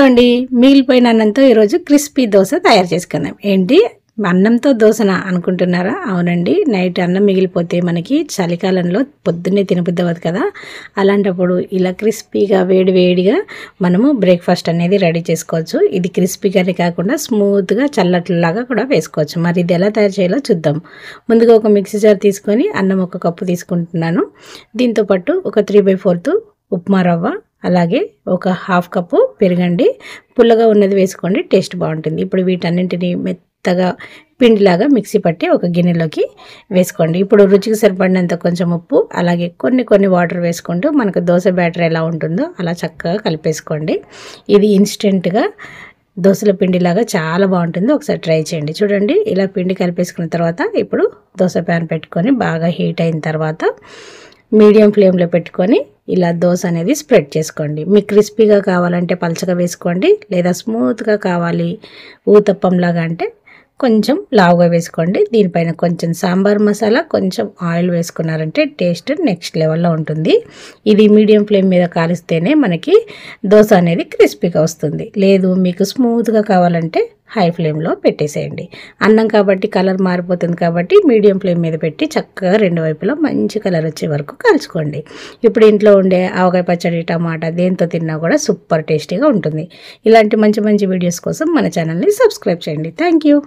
అండి మిగిలిపోయిన అన్నంతో ఈరోజు క్రిస్పీ దోశ తయారు చేసుకుందాం. ఏంటి అన్నంతో దోశనా అనుకుంటున్నారా? అవునండి, నైట్ అన్నం మిగిలిపోతే మనకి చలికాలంలో పొద్దున్నే తినబుద్ధి అవ్వదు కదా. అలాంటప్పుడు ఇలా క్రిస్పీగా వేడిగా మనము బ్రేక్ఫాస్ట్ అనేది రెడీ చేసుకోవచ్చు. ఇది క్రిస్పీగానే కాకుండా స్మూత్గా చల్లట్లాగా కూడా వేసుకోవచ్చు. మరి ఇది ఎలా తయారు చేయాలో చూద్దాం. ముందుగా ఒక మిక్సీ జార్ తీసుకొని అన్నం ఒక కప్పు తీసుకుంటున్నాను. దీంతోపాటు ఒక 3/4 ఉప్మా రవ్వ, అలాగే ఒక హాఫ్ కప్పు పెరుగండి. పుల్లగా ఉన్నది వేసుకోండి, టేస్ట్ బాగుంటుంది. ఇప్పుడు వీటన్నింటినీ మెత్తగా పిండిలాగా మిక్సీ పట్టి ఒక గిన్నెలోకి వేసుకోండి. ఇప్పుడు రుచికి సరిపడినంత కొంచెం ఉప్పు, అలాగే కొన్ని వాటర్ వేసుకుంటూ మనకు దోశ బ్యాటర్ ఎలా ఉంటుందో అలా చక్కగా కలిపేసుకోండి. ఇది ఇన్స్టెంట్గా దోశల పిండిలాగా చాలా బాగుంటుంది. ఒకసారి ట్రై చేయండి. చూడండి, ఇలా పిండి కలిపేసుకున్న తర్వాత ఇప్పుడు దోశ ప్యాన్ పెట్టుకొని బాగా హీట్ అయిన తర్వాత మీడియం ఫ్లేమ్లో పెట్టుకొని ఇలా దోశ అనేది స్ప్రెడ్ చేసుకోండి. మీకు క్రిస్పీగా కావాలంటే పలచగా వేసుకోండి, లేదా స్మూత్గా కావాలి ఊతప్పంలాగా అంటే కొంచెం లావుగా వేసుకోండి. దీనిపైన కొంచెం సాంబార్ మసాలా, కొంచెం ఆయిల్ వేసుకున్నారంటే టేస్ట్ నెక్స్ట్ లెవెల్లో ఉంటుంది. ఇది మీడియం ఫ్లేమ్ మీద కాలిస్తేనే మనకి దోశ అనేది క్రిస్పీగా వస్తుంది. లేదు మీకు స్మూత్గా కావాలంటే హై ఫ్లేమ్లో పెట్టేసేయండి. అన్నం కాబట్టి కలర్ మారిపోతుంది కాబట్టి మీడియం ఫ్లేమ్ మీద పెట్టి చక్కగా రెండు వైపులా మంచి కలర్ వచ్చే వరకు కాల్చుకోండి. ఇప్పుడు ఇంట్లో ఉండే ఆవకాయ పచ్చడి, టమాటా దేంతో తిన్నా కూడా సూపర్ టేస్టీగా ఉంటుంది. ఇలాంటి మంచి వీడియోస్ కోసం మన ఛానల్ని సబ్స్క్రైబ్ చేయండి. Thank you.